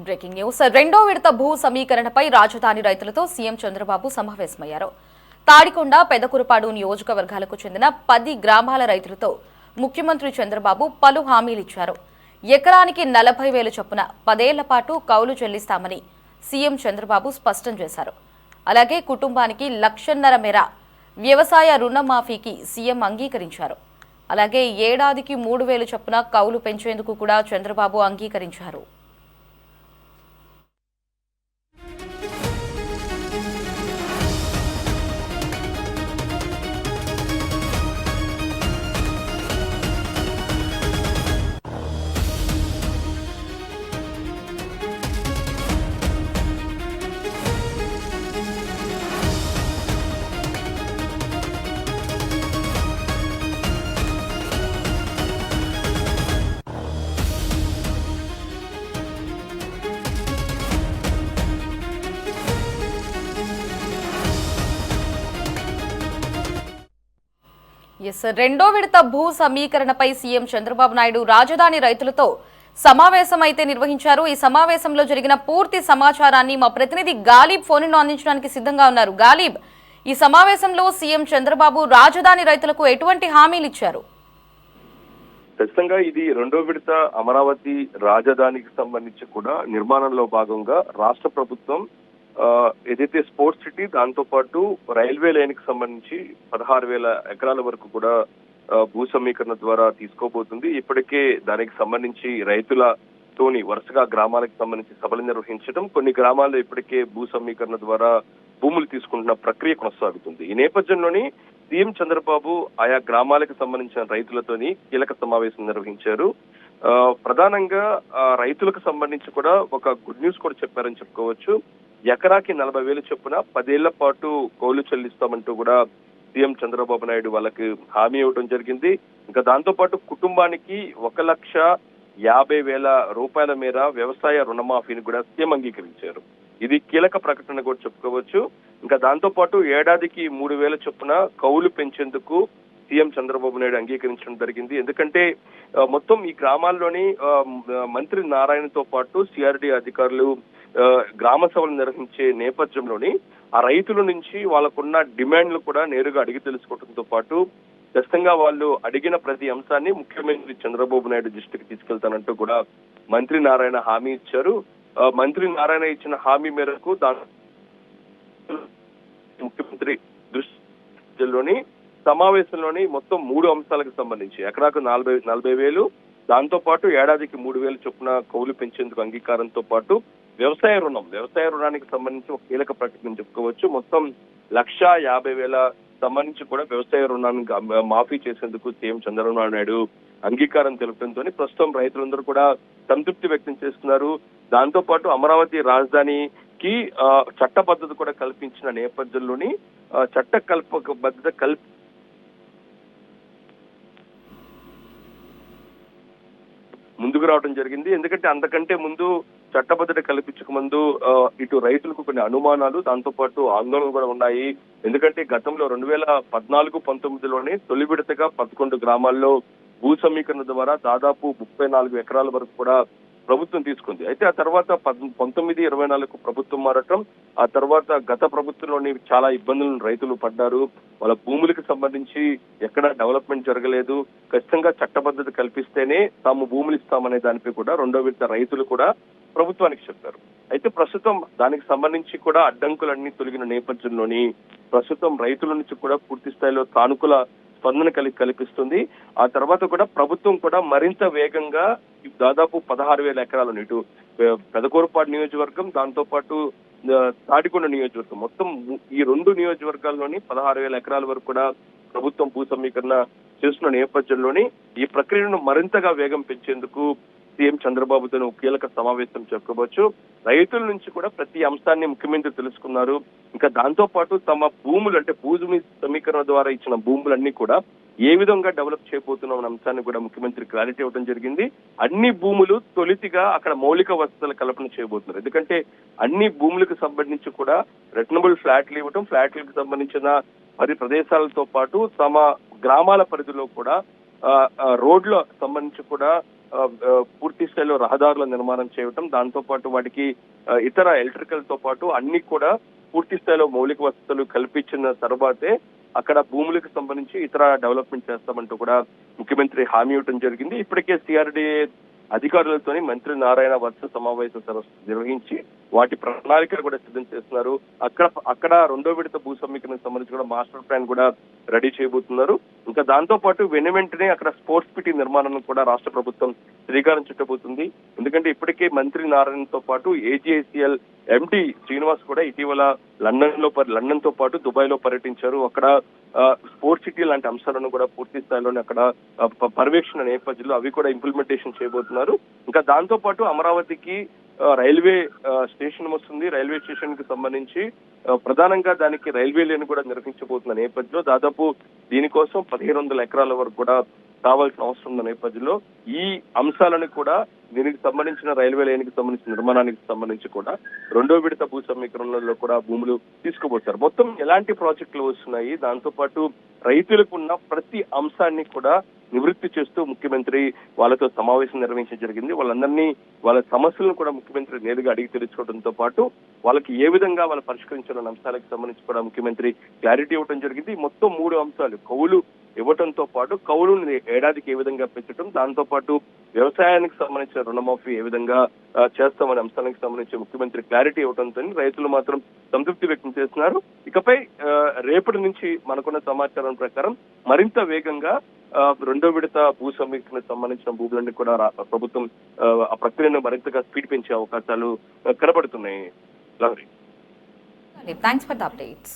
Breaking news రెండో విడత భూ సమీకరణపై రాజధాని రైతులతో సీఎం చంద్రబాబు సమావేశమయ్యారు. తాడికొండ, పెదకురపాడు నియోజకవర్గాలకు చెందిన 10 గ్రామాల రైతులతో ముఖ్యమంత్రి చంద్రబాబు పలు హామీలిచ్చారు. ఎకరానికి 40,000 చొప్పున 10 ఏళ్ల పాటు కౌలు చెల్లిస్తామని సీఎం చంద్రబాబు స్పష్టం చేశారు. అలాగే కుటుంబానికి 1,50,000 మేర వ్యవసాయ రుణమాఫీకి సీఎం అంగీకరించారు. అలాగే ఏడాదికి 3,000 చొప్పున కౌలు పెంచేందుకు కూడా చంద్రబాబు అంగీకరించారు. రెండో విడత భూ సమీకరణపై సీఎం చంద్రబాబు నాయుడు రాజధాని రైతులతో సమావేశం అయితే నిర్వహించారు. ఈ సమావేశంలో జరిగిన పూర్తి సమాచారాన్ని మా ప్రతినిధి గాలిబ్ ఫోన్లో అందించడానికి సిద్ధంగా ఉన్నారు. గాలిబ్, ఈ సమావేశంలో సీఎం చంద్రబాబు రాజధాని రైతులకు ఎటువంటి హామీలు ఇచ్చారు? ఖచ్చితంగా ఇది రెండో విడత అమరావతి రాజధానికి సంబంధించి కూడా నిర్మాణంలో భాగంగా రాష్ట్ర ప్రభుత్వం ఏదైతే స్పోర్ట్స్ సిటీ దాంతో పాటు రైల్వే లైన్ కి సంబంధించి 16,000 ఎకరాల వరకు కూడా భూ సమీకరణ ద్వారా తీసుకోబోతుంది. ఇప్పటికే దానికి సంబంధించి రైతులతోని వరుసగా గ్రామాలకు సంబంధించి సభలు నిర్వహించడం, కొన్ని గ్రామాల్లో ఇప్పటికే భూ సమీకరణ ద్వారా భూములు తీసుకుంటున్న ప్రక్రియ కొనసాగుతుంది. ఈ నేపథ్యంలోని సీఎం చంద్రబాబు ఆయా గ్రామాలకు సంబంధించిన రైతులతోని కీలక సమావేశం నిర్వహించారు. ప్రధానంగా రైతులకు సంబంధించి కూడా ఒక గుడ్ న్యూస్ కూడా చెప్పారని చెప్పుకోవచ్చు. ఎకరాకి 40,000 చొప్పున 10 ఏళ్ల పాటు కౌలు చెల్లిస్తామంటూ కూడా సీఎం చంద్రబాబు నాయుడు వాళ్ళకి హామీ ఇవ్వడం జరిగింది. ఇంకా దాంతో పాటు కుటుంబానికి 1,50,000 రూపాయల మేర వ్యవసాయ రుణమాఫీని కూడా సీఎం అంగీకరించారు. ఇది కీలక ప్రకటన కూడా చెప్పుకోవచ్చు. ఇంకా దాంతో పాటు ఏడాదికి 3,000 చొప్పున కౌలు పెంచేందుకు సీఎం చంద్రబాబు నాయుడు అంగీకరించడం జరిగింది. ఎందుకంటే మొత్తం ఈ గ్రామాల్లోని మంత్రి నారాయణతో పాటు సిఆర్డీ అధికారులు గ్రామ సభలు నిర్వహించే నేపథ్యంలోని ఆ రైతుల నుంచి వాళ్ళకున్న డిమాండ్లు కూడా నేరుగా అడిగి తెలుసుకోవడంతో పాటు ఖచ్చితంగా వాళ్ళు అడిగిన ప్రతి అంశాన్ని ముఖ్యమంత్రి చంద్రబాబు నాయుడు దృష్టికి తీసుకెళ్తానంటూ కూడా మంత్రి నారాయణ హామీ ఇచ్చారు. మంత్రి నారాయణ ఇచ్చిన హామీ మేరకు ముఖ్యమంత్రి దృష్టిలోని సమావేశంలోని మొత్తం 3 అంశాలకు సంబంధించి ఎకరాకు 40,000, దాంతో పాటు ఏడాదికి 3,000 చొప్పున కౌలు పెంచేందుకు అంగీకారంతో పాటు వ్యవసాయ రుణానికి సంబంధించి ఒక కీలక ప్రకటన చెప్పుకోవచ్చు. మొత్తం 1,50,000 సంబంధించి కూడా వ్యవసాయ రుణాన్ని మాఫీ చేసేందుకు సీఎం చంద్రబాబు నాయుడు అంగీకారం తెలుపడంతో ప్రస్తుతం రైతులందరూ కూడా సంతృప్తి వ్యక్తం చేస్తున్నారు. దాంతో పాటు అమరావతి రాజధానికి చట్టబద్ధత కూడా కల్పించిన నేపథ్యంలోని ముందుకు రావడం జరిగింది. ఎందుకంటే అంతకంటే ముందు చట్టబద్ధత కల్పించక ముందు ఇటు రైతులకు కొన్ని అనుమానాలు, దాంతో పాటు ఆందోళనలు కూడా ఉన్నాయి. ఎందుకంటే గతంలో 2014-19లోనే తొలి విడతగా 11 గ్రామాల్లో భూ సమీకరణ ద్వారా దాదాపు 34 ఎకరాల వరకు కూడా ప్రభుత్వం తీసుకుంది. అయితే ఆ తర్వాత 19-24 ప్రభుత్వం మారటం, ఆ తర్వాత గత ప్రభుత్వంలోని చాలా ఇబ్బందులను రైతులు పడ్డారు. వాళ్ళ భూములకు సంబంధించి ఎక్కడ డెవలప్మెంట్ జరగలేదు. ఖచ్చితంగా చట్టబద్ధత కల్పిస్తేనే తాము భూములు ఇస్తామనే దానిపై కూడా రెండో విడత రైతులు కూడా ప్రభుత్వానికి చెప్పారు. అయితే ప్రస్తుతం దానికి సంబంధించి కూడా అడ్డంకులన్నీ తొలగిన నేపథ్యంలోని ప్రస్తుతం రైతుల నుంచి కూడా పూర్తి స్థాయిలో సానుకూల స్పందన కల్పిస్తుంది. ఆ తర్వాత కూడా ప్రభుత్వం కూడా మరింత వేగంగా దాదాపు 16,000 ఎకరాలను ఇటు పెదకూరపాడు నియోజకవర్గం, దాంతో పాటు తాడికొండ నియోజకవర్గం, మొత్తం ఈ 2 నియోజకవర్గాల్లోని 16,000 ఎకరాల వరకు కూడా ప్రభుత్వం భూ సమీకరణ చేస్తున్న నేపథ్యంలోని ఈ ప్రక్రియను మరింతగా వేగం పెంచేందుకు సీఎం చంద్రబాబుతో కీలక సమావేశం చెప్పుకోవచ్చు. రైతుల నుంచి కూడా ప్రతి అంశాన్ని ముఖ్యమంత్రి తెలుసుకున్నారు. ఇంకా దాంతో పాటు తమ భూములు అంటే భూమి సమీకరణ ద్వారా ఇచ్చిన భూములన్నీ కూడా ఏ విధంగా డెవలప్ చేయబోతున్నాం అనే అంశాన్ని కూడా ముఖ్యమంత్రి క్లారిటీ ఇవ్వడం జరిగింది. అన్ని భూములు తొలితిగా అక్కడ మౌలిక వసతుల కల్పన చేయబోతున్నారు. ఎందుకంటే అన్ని భూములకు సంబంధించి కూడా రెటనబుల్ ఫ్లాట్లు ఇవ్వడం, ఫ్లాట్లకు సంబంధించిన 10 ప్రదేశాలతో పాటు తమ గ్రామాల పరిధిలో కూడా రోడ్ల సంబంధించి కూడా పూర్తి స్థాయిలో రహదారుల నిర్మాణం చేయటం, దాంతో పాటు వాటికి ఇతర ఎలక్ట్రికల్ తో పాటు అన్ని కూడా పూర్తి స్థాయిలో మౌలిక వసతులు కల్పించిన తర్వాతే అక్కడ భూములకు సంబంధించి ఇతర డెవలప్మెంట్ చేస్తామంటూ కూడా ముఖ్యమంత్రి హామీ ఇవ్వడం జరిగింది. ఇప్పటికే సిఆర్డీఏ అధికారులతోని మంత్రి నారాయణ వరుస సమావేశం నిర్వహించి వాటి ప్రణాళికలు కూడా సిద్ధం చేస్తున్నారు. అక్కడ రెండో విడత భూ సమీకరణకు సంబంధించి కూడా మాస్టర్ ప్లాన్ కూడా రెడీ చేయబోతున్నారు. ఇంకా దాంతో పాటు వెంటనే అక్కడ స్పోర్ట్స్ పిటి నిర్మాణానికి కూడా రాష్ట్ర ప్రభుత్వం శ్రీకారం చుట్టబోతుంది. ఎందుకంటే ఇప్పటికే మంత్రి నారాయణతో పాటు ఏజీఐసీఎల్ ఎండి శ్రీనివాస్ కూడా ఇటీవల లండన్ తో పాటు దుబాయ్ లో పర్యటించారు. అక్కడ స్పోర్ట్స్ సిటీ లాంటి అంశాలను కూడా పూర్తి స్థాయిలోనే అక్కడ పర్యవేక్షణ నేపథ్యంలో అవి కూడా ఇంప్లిమెంటేషన్ చేయబోతున్నారు. ఇంకా దాంతో పాటు అమరావతికి రైల్వే స్టేషన్ వస్తుంది. రైల్వే స్టేషన్ కి సంబంధించి ప్రధానంగా దానికి రైల్వే లేన్ కూడా నిర్వహించబోతున్న నేపథ్యంలో దాదాపు దీనికోసం 1500 ఎకరాల వరకు కూడా కావాల్సిన అవసరం ఉన్న నేపథ్యంలో ఈ అంశాలను కూడా దీనికి సంబంధించిన రైల్వే లైన్ కి సంబంధించిన నిర్మాణానికి సంబంధించి కూడా రెండో విడత భూ సమీకరణలో కూడా భూములు తీసుకుపోతారు. మొత్తం ఎలాంటి ప్రాజెక్టులు వస్తున్నాయి, దాంతో పాటు రైతులకు ఉన్న ప్రతి అంశాన్ని కూడా నివృత్తి చేస్తూ ముఖ్యమంత్రి వాళ్ళతో సమావేశం నిర్వహించడం జరిగింది. వాళ్ళందరినీ వాళ్ళ సమస్యలను కూడా ముఖ్యమంత్రి నేరుగా అడిగి తెలుసుకోవడంతో పాటు వాళ్ళకి ఏ విధంగా వాళ్ళు పరిష్కరించాలన్న అంశాలకు సంబంధించి కూడా ముఖ్యమంత్రి క్లారిటీ ఇవ్వడం జరిగింది. మొత్తం 3 అంశాలు కౌలు ఇవ్వటంతో పాటు కౌలుని ఏడాదికి ఏ విధంగా పెంచడం, దాంతో పాటు వ్యవసాయానికి సంబంధించిన రుణమాఫీ ఏ విధంగా చేస్తామనే అంశానికి సంబంధించి ముఖ్యమంత్రి క్లారిటీ ఇవ్వడంతో రైతులు మాత్రం సంతృప్తి వ్యక్తం చేస్తున్నారు. ఇకపై రేపటి నుంచి మనకున్న సమాచారం ప్రకారం మరింత వేగంగా రెండో విడత భూ సమీకరణకు సంబంధించిన భూములన్నీ కూడా ప్రభుత్వం ఆ ప్రక్రియను మరింతగా స్పీడ్ పెంచే అవకాశాలు కనబడుతున్నాయి. Thanks for the updates.